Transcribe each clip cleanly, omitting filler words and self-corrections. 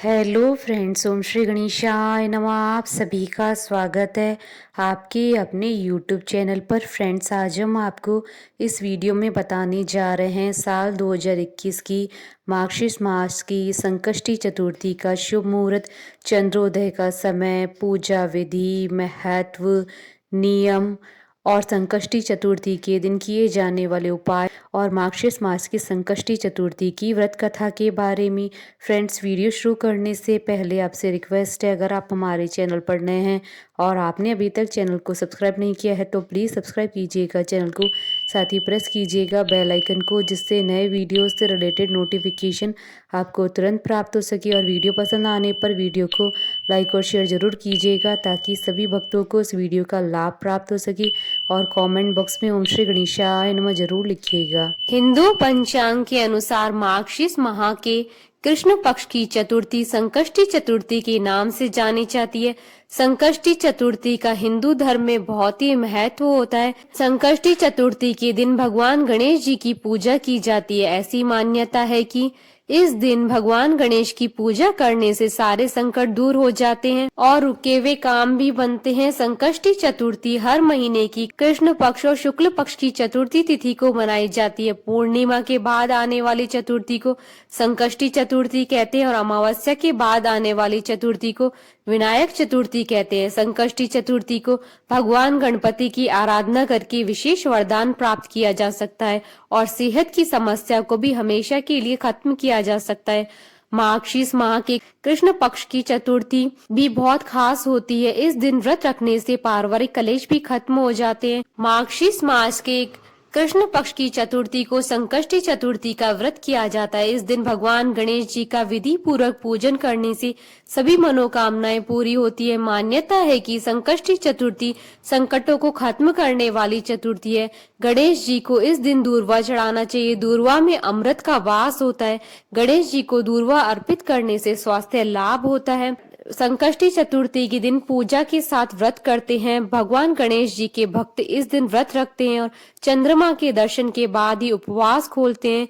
Hello friends, ओम श्री गणेशाय नमः। आप सभी का स्वागत है आपके अपने यूट्यूब चैनल पर। फ्रेंड्स, आज हम आपको इस वीडियो में बताने जा रहे हैं साल 2021 की मार्गशीर्ष मास की संकष्टी चतुर्थी का शुभ मुहूर्त, चंद्रोदय का समय, पूजा विधि, महत्व, नियम और संकष्टी चतुर्थी के दिन किए जाने वाले उपाय और मार्गशीर्ष मास की संकष्टी चतुर्थी की व्रत कथा के बारे में। फ्रेंड्स, वीडियो शुरू करने से पहले आपसे रिक्वेस्ट है, अगर आप हमारे चैनल पर नए हैं और आपने अभी तक चैनल को सब्सक्राइब नहीं किया है तो प्लीज़ सब्सक्राइब कीजिएगा चैनल को, साथ ही प्रेस कीजिएगा बेल आइकन को, जिससे नए वीडियो से रिलेटेड नोटिफिकेशन आपको तुरंत प्राप्त हो सके। और वीडियो पसंद आने पर वीडियो को लाइक और शेयर ज़रूर कीजिएगा ताकि सभी भक्तों को इस वीडियो का लाभ प्राप्त हो सके। और कमेंट बॉक्स में ओम श्री गणेशाय नमः जरूर लिखिएगा। हिंदू पंचांग के अनुसार मार्गशीर्ष माह के कृष्ण पक्ष की चतुर्थी संकष्टी चतुर्थी के नाम से जानी जाती है। संकष्टी चतुर्थी का हिंदू धर्म में बहुत ही महत्व होता है। संकष्टी चतुर्थी के दिन भगवान गणेश जी की पूजा की जाती है। ऐसी मान्यता है कि इस दिन भगवान गणेश की पूजा करने से सारे संकट दूर हो जाते हैं और रुके हुए काम भी बनते हैं। संकष्टी चतुर्थी हर महीने की कृष्ण पक्ष और शुक्ल पक्ष की चतुर्थी तिथि को मनाई जाती है। पूर्णिमा के बाद आने वाली चतुर्थी को संकष्टी चतुर्थी कहते हैं और अमावस्या के बाद आने वाली चतुर्थी को विनायक चतुर्थी कहते हैं। संकष्टी चतुर्थी को भगवान गणपति की आराधना करके विशेष वरदान प्राप्त किया जा सकता है और सेहत की समस्या को भी हमेशा के लिए खत्म किया जा सकता है। मार्गशीर्ष माह के कृष्ण पक्ष की चतुर्थी भी बहुत खास होती है। इस दिन व्रत रखने से पारिवारिक कलेश भी खत्म हो जाते हैं। मार्गशीर्ष मास के कृष्ण पक्ष की चतुर्थी को संकष्टी चतुर्थी का व्रत किया जाता है। इस दिन भगवान गणेश जी का विधि पूर्वक पूजन करने से सभी मनोकामनाएं पूरी होती है। मान्यता है कि संकष्टी चतुर्थी संकटों को खत्म करने वाली चतुर्थी है। गणेश जी को इस दिन दूर्वा चढ़ाना चाहिए। दूर्वा में अमृत का वास होता है। गणेश जी को दूर्वा अर्पित करने से स्वास्थ्य लाभ होता है। संकष्टी चतुर्थी के दिन पूजा के साथ व्रत करते हैं। भगवान गणेश जी के भक्त इस दिन व्रत रखते हैं और चंद्रमा के दर्शन के बाद ही उपवास खोलते हैं।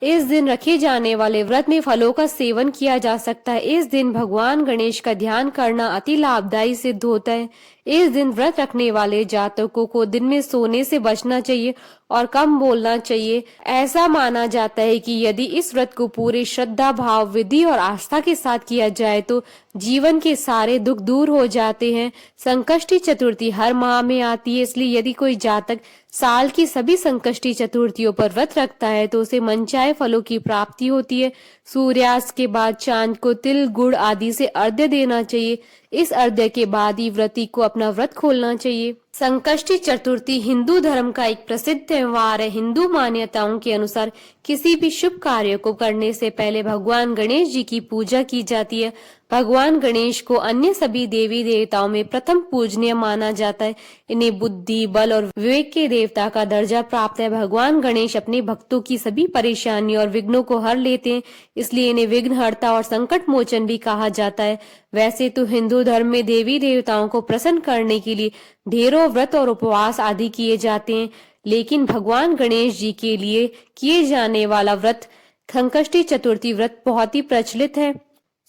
इस दिन रखे जाने वाले व्रत में फलों का सेवन किया जा सकता है। इस दिन भगवान गणेश का ध्यान करना अति लाभदायी सिद्ध होता है। इस दिन व्रत रखने वाले जातकों को दिन में सोने से बचना चाहिए और कम बोलना चाहिए। ऐसा माना जाता है कि यदि इस व्रत को पूरे श्रद्धा भाव, विधि और आस्था के साथ किया जाए तो जीवन के सारे दुख दूर हो जाते हैं। संकष्टी चतुर्थी हर माह में आती है, इसलिए यदि कोई जातक साल की सभी संकष्टी चतुर्थियों पर व्रत रखता है तो उसे मनचाहे फलों की प्राप्ति होती है। सूर्यास्त के बाद चांद को तिल, गुड़ आदि से अर्घ्य देना चाहिए। इस अर्घ्य के बाद ही व्रती को अपना व्रत खोलना चाहिए। संकष्टी चतुर्थी हिंदू धर्म का एक प्रसिद्ध त्योहार है। हिंदू मान्यताओं के अनुसार किसी भी शुभ कार्य को करने से पहले भगवान गणेश जी की पूजा की जाती है। भगवान गणेश को अन्य सभी देवी देवताओं में प्रथम पूजनीय माना जाता है। इन्हें बुद्धि, बल और विवेक के देवता का दर्जा प्राप्त है। भगवान गणेश अपने भक्तों की सभी परेशानी और विघ्नों को हर लेते हैं, इसलिए इन्हें विघ्नहर्ता और संकट मोचन भी कहा जाता है। वैसे तो हिंदू धर्म में देवी देवताओं को प्रसन्न करने के लिए ढेरों व्रत और उपवास आदि किए जाते हैं, लेकिन भगवान गणेश जी के लिए किए जाने वाला व्रत संकष्टी चतुर्थी व्रत बहुत ही प्रचलित है।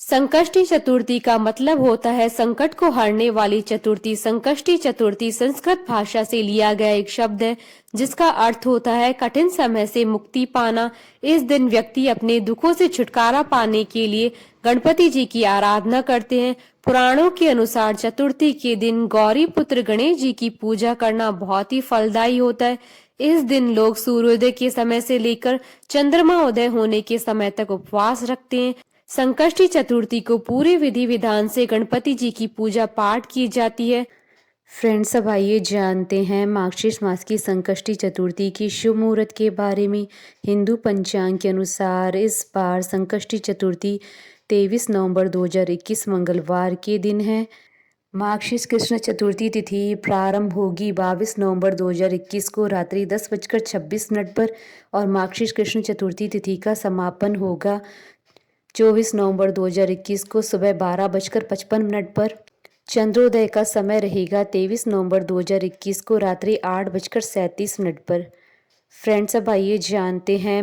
संकष्टी चतुर्थी का मतलब होता है संकट को हरने वाली चतुर्थी। संकष्टी चतुर्थी संस्कृत भाषा से लिया गया एक शब्द है जिसका अर्थ होता है कठिन समय से मुक्ति पाना। इस दिन व्यक्ति अपने दुखों से छुटकारा पाने के लिए गणपति जी की आराधना करते हैं। पुराणों के अनुसार चतुर्थी के दिन गौरी पुत्र गणेश जी की पूजा करना बहुत ही फलदायी होता है। इस दिन लोग सूर्योदय के समय से लेकर चंद्रमा उदय होने के समय तक उपवास रखते हैं। संकष्टी चतुर्थी को पूरे विधि विधान से गणपति जी की पूजा पाठ की जाती है। फ्रेंड्स, अब आइए जानते हैं मार्गशीर्ष मास की संकष्टी चतुर्थी की शुभ मुहूर्त के बारे में। हिंदू पंचांग के अनुसार इस बार संकष्टी चतुर्थी 23 नवंबर 2021 मंगलवार के दिन है। मार्गशीर्ष कृष्ण चतुर्थी तिथि प्रारंभ होगी 22 नवंबर 2021 को रात्रि 10:26 पर और मार्गशीर्ष कृष्ण चतुर्थी तिथि का समापन होगा 24 नवंबर 2021 को सुबह 12:55 पर। चंद्रोदय का समय रहेगा 23 नवंबर 2021 को रात्रि 8:37 पर। फ्रेंड्स, अब आइए जानते हैं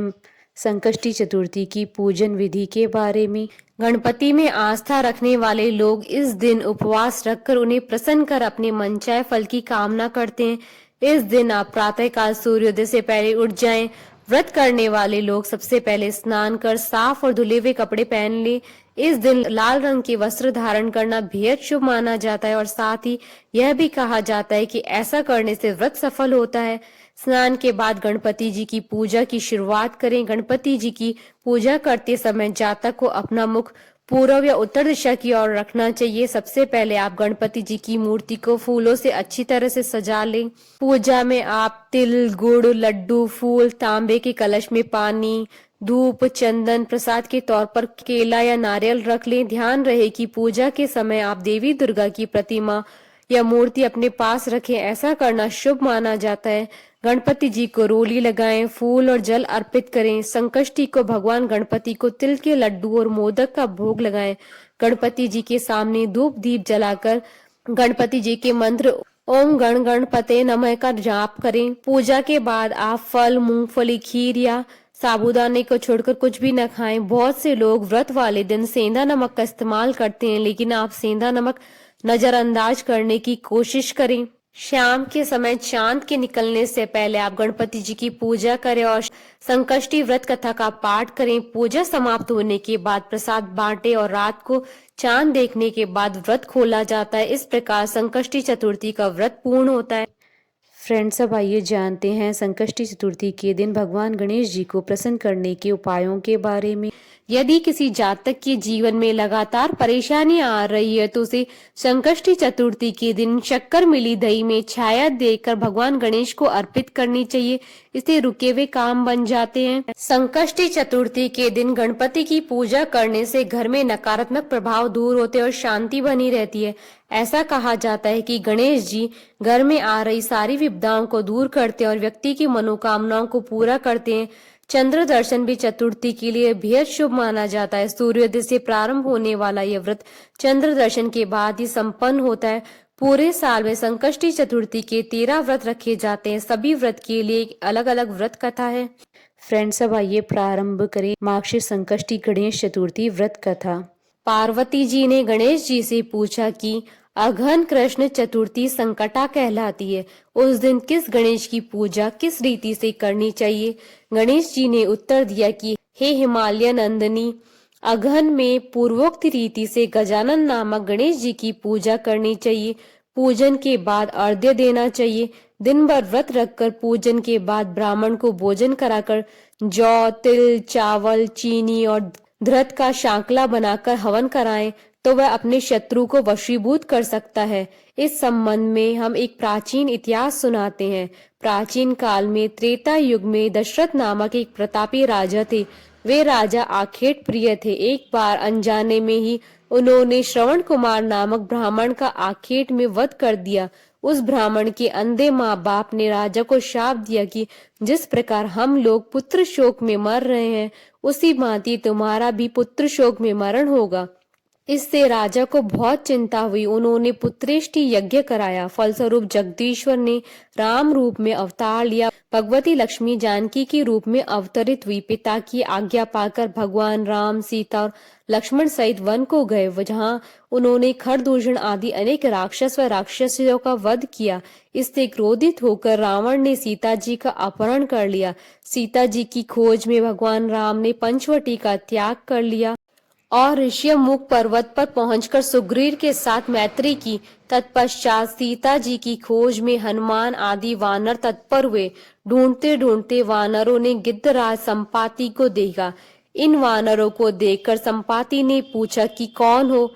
संकष्टी चतुर्थी की पूजन विधि के बारे में। गणपति में आस्था रखने वाले लोग इस दिन उपवास रखकर उन्हें प्रसन्न कर अपने मनचाहे फल की कामना करते हैं। इस दिन आप प्रातःकाल सूर्योदय से पहले उठ जाएं। व्रत करने वाले लोग सबसे पहले स्नान कर साफ और धुले हुए कपड़े पहन ले। इस दिन लाल रंग के वस्त्र धारण करना बेहद शुभ माना जाता है और साथ ही यह भी कहा जाता है कि ऐसा करने से व्रत सफल होता है। स्नान के बाद गणपति जी की पूजा की शुरुआत करें। गणपति जी की पूजा करते समय जातक को अपना मुख पूर्व या उत्तर दिशा की ओर रखना चाहिए। सबसे पहले आप गणपति जी की मूर्ति को फूलों से अच्छी तरह से सजा लें। पूजा में आप तिल, गुड़, लड्डू, फूल, तांबे के कलश में पानी, धूप, चंदन, प्रसाद के तौर पर केला या नारियल रख लें। ध्यान रहे कि पूजा के समय आप देवी दुर्गा की प्रतिमा या मूर्ति अपने पास रखें। ऐसा करना शुभ माना जाता है। गणपति जी को रोली लगाएं, फूल और जल अर्पित करें। संकष्टी को भगवान गणपति को तिल के लड्डू और मोदक का भोग लगाएं। गणपति जी के सामने धूप दीप जलाकर गणपति जी के मंत्र ओम गण गणपते नमः का जाप करें। पूजा के बाद आप फल, मूंगफली, खीर या साबूदाने को छोड़कर कुछ भी न खाएं। बहुत से लोग व्रत वाले दिन सेंधा नमक का इस्तेमाल करते हैं, लेकिन आप सेंधा नमक नजरअंदाज करने की कोशिश करें। शाम के समय चांद के निकलने से पहले आप गणपति जी की पूजा करें और संकष्टी व्रत कथा का पाठ करें। पूजा समाप्त होने के बाद प्रसाद बांटें और रात को चांद देखने के बाद व्रत खोला जाता है। इस प्रकार संकष्टी चतुर्थी का व्रत पूर्ण होता है। फ्रेंड्स, अब आइए जानते हैं संकष्टी चतुर्थी के दिन भगवान गणेश जी को प्रसन्न करने के उपायों के बारे में। यदि किसी जातक के जीवन में लगातार परेशानी आ रही है तो उसे संकष्टी चतुर्थी के दिन शक्कर मिली दही में छाया देकर भगवान गणेश को अर्पित करनी चाहिए। इससे रुके हुए काम बन जाते हैं। संकष्टी चतुर्थी के दिन गणपति की पूजा करने से घर में नकारात्मक प्रभाव दूर होते हैं और शांति बनी रहती है। ऐसा कहा जाता है कि गणेश जी घर में आ रही सारी विपदाओं को दूर करते हैं और व्यक्ति की मनोकामनाओं को पूरा करते हैं। चंद्र दर्शन भी चतुर्थी के लिए बेहद शुभ माना जाता है। सूर्योदय से प्रारंभ होने वाला यह व्रत चंद्र दर्शन के बाद ही संपन्न होता है। पूरे साल में संकष्टी चतुर्थी के 13 व्रत रखे जाते हैं। सभी व्रत के लिए एक अलग अलग व्रत कथा है। फ्रेंड्स, अब आइए प्रारंभ करें मार्गशीर्ष संकष्टी गणेश चतुर्थी व्रत कथा। पार्वती जी ने गणेश जी से पूछा कि अघन कृष्ण चतुर्थी संकटा कहलाती है। उस दिन किस गणेश की पूजा किस रीति से करनी चाहिए? गणेश जी ने उत्तर दिया कि हे हिमालय नंदनी, अघन में पूर्वोक्त रीति से गजानन नामक गणेश जी की पूजा करनी चाहिए। पूजन के बाद अर्घ्य देना चाहिए। दिन भर व्रत रखकर पूजन के बाद ब्राह्मण को भोजन कराकर जौ, तिल, चावल, चीनी और धृत का शांकला बनाकर हवन कराएं तो वह अपने शत्रु को वशीभूत कर सकता है। इस संबंध में हम एक प्राचीन इतिहास सुनाते हैं। प्राचीन काल में त्रेता युग में दशरथ नामक एक प्रतापी राजा थे। वे राजा आखेट प्रिय थे। एक बार अनजाने में ही उन्होंने श्रवण कुमार नामक ब्राह्मण का आखेट में वध कर दिया। उस ब्राह्मण के अंधे माँ बाप ने राजा को शाप दिया कि जिस प्रकार हम लोग पुत्र शोक में मर रहे हैं, उसी भांति तुम्हारा भी पुत्र शोक में मरण होगा। इससे राजा को बहुत चिंता हुई। उन्होंने पुत्रेष्टि यज्ञ कराया। फलस्वरूप जगदीश्वर ने राम रूप में अवतार लिया। भगवती लक्ष्मी जानकी के रूप में अवतरित हुई। पिता की आज्ञा पाकर भगवान राम, सीता और लक्ष्मण सहित वन को गए, जहाँ उन्होंने खरदूषण आदि अनेक राक्षस व राक्षसियों का वध किया। इससे क्रोधित होकर रावण ने सीता जी का अपहरण कर लिया। सीता जी की खोज में भगवान राम ने पंचवटी का त्याग कर लिया और ऋषिमुख पर्वत पर पहुंचकर सुग्रीव के साथ मैत्री की। तत्पश्चात सीता जी की खोज में हनुमान आदि वानर तत्पर हुए। ढूंढते ढूंढते वानरों ने गिद्धराज संपाति को देखा। इन वानरों को देखकर संपाति ने पूछा कि कौन हो,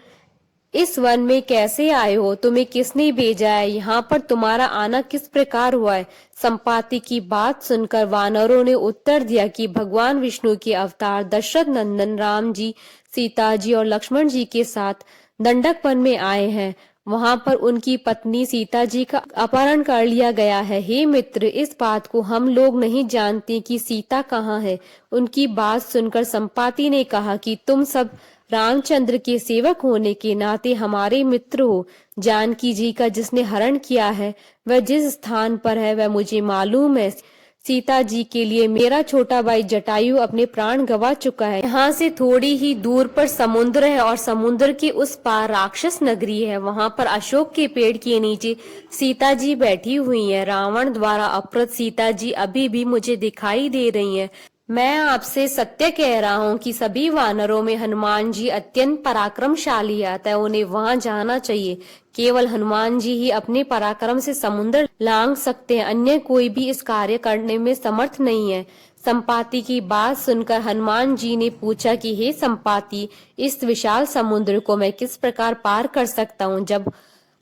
इस वन में कैसे आए हो, तुम्हें किसने भेजा है, यहाँ पर तुम्हारा आना किस प्रकार हुआ है? संपाति की बात सुनकर वानरों ने उत्तर दिया कि भगवान विष्णु के अवतार दशरथ नंदन राम जी, सीता जी और लक्ष्मण जी के साथ दंडक वन में आए हैं। वहां पर उनकी पत्नी सीता जी का अपहरण कर लिया गया है। हे मित्र, इस बात को हम लोग नहीं जानते कि सीता कहाँ है। उनकी बात सुनकर संपाति ने कहा कि तुम सब रामचंद्र के सेवक होने के नाते हमारे मित्र हो। जानकी जी का जिसने हरण किया है वह जिस स्थान पर है वह मुझे मालूम है। सीता जी के लिए मेरा छोटा भाई जटायु अपने प्राण गंवा चुका है। यहाँ से थोड़ी ही दूर पर समुद्र है और समुद्र के उस पार राक्षस नगरी है। वहाँ पर अशोक के पेड़ के नीचे सीता जी बैठी हुई हैं। रावण द्वारा अपहृत सीता जी अभी भी मुझे दिखाई दे रही हैं। मैं आपसे सत्य कह रहा हूँ कि सभी वानरों में हनुमान जी अत्यंत पराक्रमशाली है, अतः उन्हें वहां जाना चाहिए। केवल हनुमान जी ही अपने पराक्रम से समुद्र लांघ सकते हैं, अन्य कोई भी इस कार्य करने में समर्थ नहीं है। संपाति की बात सुनकर हनुमान जी ने पूछा कि हे संपाति, इस विशाल समुद्र को मैं किस प्रकार पार कर सकता हूँ? जब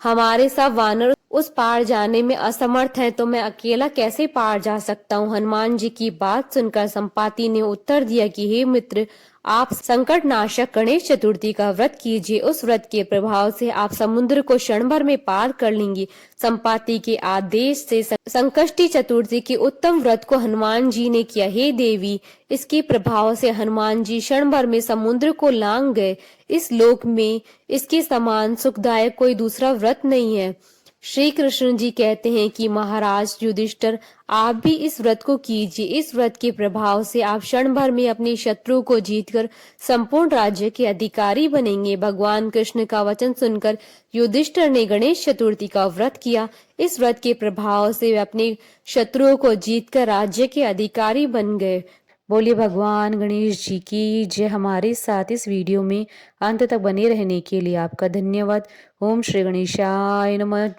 हमारे सब वानर उस पार जाने में असमर्थ हैं, तो मैं अकेला कैसे पार जा सकता हूँ? हनुमान जी की बात सुनकर संपाति ने उत्तर दिया कि हे मित्र, आप संकट नाशक गणेश चतुर्थी का व्रत कीजिए। उस व्रत के प्रभाव से आप समुद्र को क्षण भर में पार कर लेंगे। संपाति के आदेश से संकष्टी चतुर्थी के उत्तम व्रत को हनुमान जी ने किया। हे देवी, इसके प्रभाव से हनुमान जी क्षण भर में समुद्र को लांघ गए। इस लोक में इसके समान सुखदायक कोई दूसरा व्रत नहीं है। श्री कृष्ण जी कहते हैं कि महाराज युधिष्ठिर, आप भी इस व्रत को कीजिए। इस व्रत के प्रभाव से आप क्षण भर में अपने शत्रु को जीतकर संपूर्ण राज्य के अधिकारी बनेंगे। भगवान कृष्ण का वचन सुनकर युधिष्ठिर ने गणेश चतुर्थी का व्रत किया। इस व्रत के प्रभाव से वे अपने शत्रुओं को जीतकर राज्य के अधिकारी बन गए। बोलिए भगवान गणेश जी की जय। हमारे साथ इस वीडियो में अंत तक बने रहने के लिए आपका धन्यवाद। ओम श्री गणेशाय नमः।